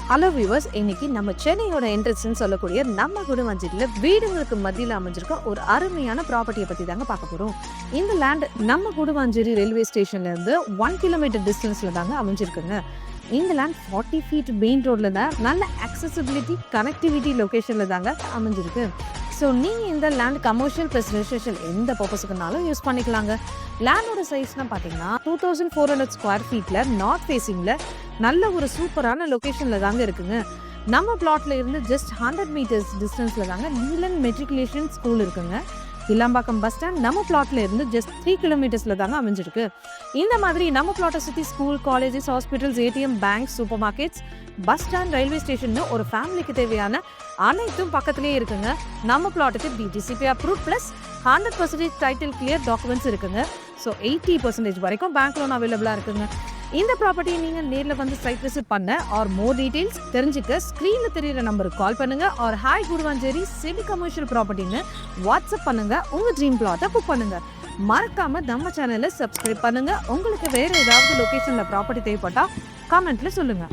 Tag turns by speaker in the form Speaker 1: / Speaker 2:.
Speaker 1: Hello viewers, இன்னைக்கு நம்ம சென்னையோட என்ட்ரன்ஸ்னு சொல்லக்கூடிய நம்ம குடுவாஞ்சேரியில் வீடுங்களுக்கு மத்தியில் அமைஞ்சிருக்க ஒரு அருமையான ப்ராப்பர்ட்டியை பற்றி தாங்க பார்க்க போகிறோம். இந்த லேண்ட் நம்ம குடுவாஞ்சேரி ரயில்வே ஸ்டேஷன்லேருந்து 1 கிலோமீட்டர் டிஸ்டன்ஸில் தாங்க அமைஞ்சிருக்குங்க. இந்த லேண்ட் 40 ஃபீட் மெயின் ரோடில் தான் நல்ல அக்சசிபிலிட்டி கனெக்டிவிட்டி லொக்கேஷனில் தாங்க அமைஞ்சிருக்கு. ஸோ நீங்கள் இந்த லேண்ட் கமர்ஷியல் ப்ளஸ் ரெசிடென்ஷியல் எந்த பர்பஸுக்குனாலும் யூஸ் பண்ணிக்கலாங்க. லேண்டோட சைஸ்னால் பார்த்தீங்கன்னா 2400 ஸ்கொயர் ஃபீட்டில் நார்த் ஃபேஸிங்கில் நல்ல ஒரு சூப்பரான லொக்கேஷனில் தாங்க இருக்குங்க. நம்ம பிளாட்ல இருந்து ஜஸ்ட் 100 மீட்டர்ஸ் டிஸ்டன்ஸில் தாங்க நீலன் மெட்ரிகுலேஷன் ஸ்கூல் இருக்குங்க. கிளாம்பாக்கம் பஸ் ஸ்டாண்ட் நம்ம பிளாட்ல இருந்து ஜஸ்ட் 3 கிலோமீட்டர்ஸ்ல தாங்க அமைஞ்சிருக்கு. இந்த மாதிரி நம்ம பிளாட்டை சுற்றி school, colleges, hospitals, ATM, bank, super markets, bus stand, railway station ஒரு ஃபேமிலிக்கு தேவையான அனைத்தும் பக்கத்துலேயே இருக்குங்க. நம்ம பிளாட்டுக்கு DTCP approve plus 100% title clear documents இருக்குங்க. ஸோ 80% வரைக்கும் பேங்க் லோன் அவைலபிளாக இருக்குங்க. இந்த ப்ராப்பர்ட்டியை நீங்கள் நேரில் வந்து சைட் விசிட் பண்ண ஆர் மோர் டீட்டெயில்ஸ் தெரிஞ்சுக்க ஸ்க்ரீனில் தெரியுற நம்பருக்கு கால் பண்ணுங்க or hi Guduvanchery semi commercial ப்ராப்பர்ட்டின்னு வாட்ஸ்அப் பண்ணுங்க. உங்கள் ட்ரீம் பிளாட்டை புக் பண்ணுங்க. மறக்காம நம்ம சேனலை சப்ஸ்கிரைப் பண்ணுங்க. உங்களுக்கு வேற ஏதாவது லொகேஷன்ல ப்ராப்பர்ட்டி தேவைப்பட்டா கமெண்ட்ல சொல்லுங்க.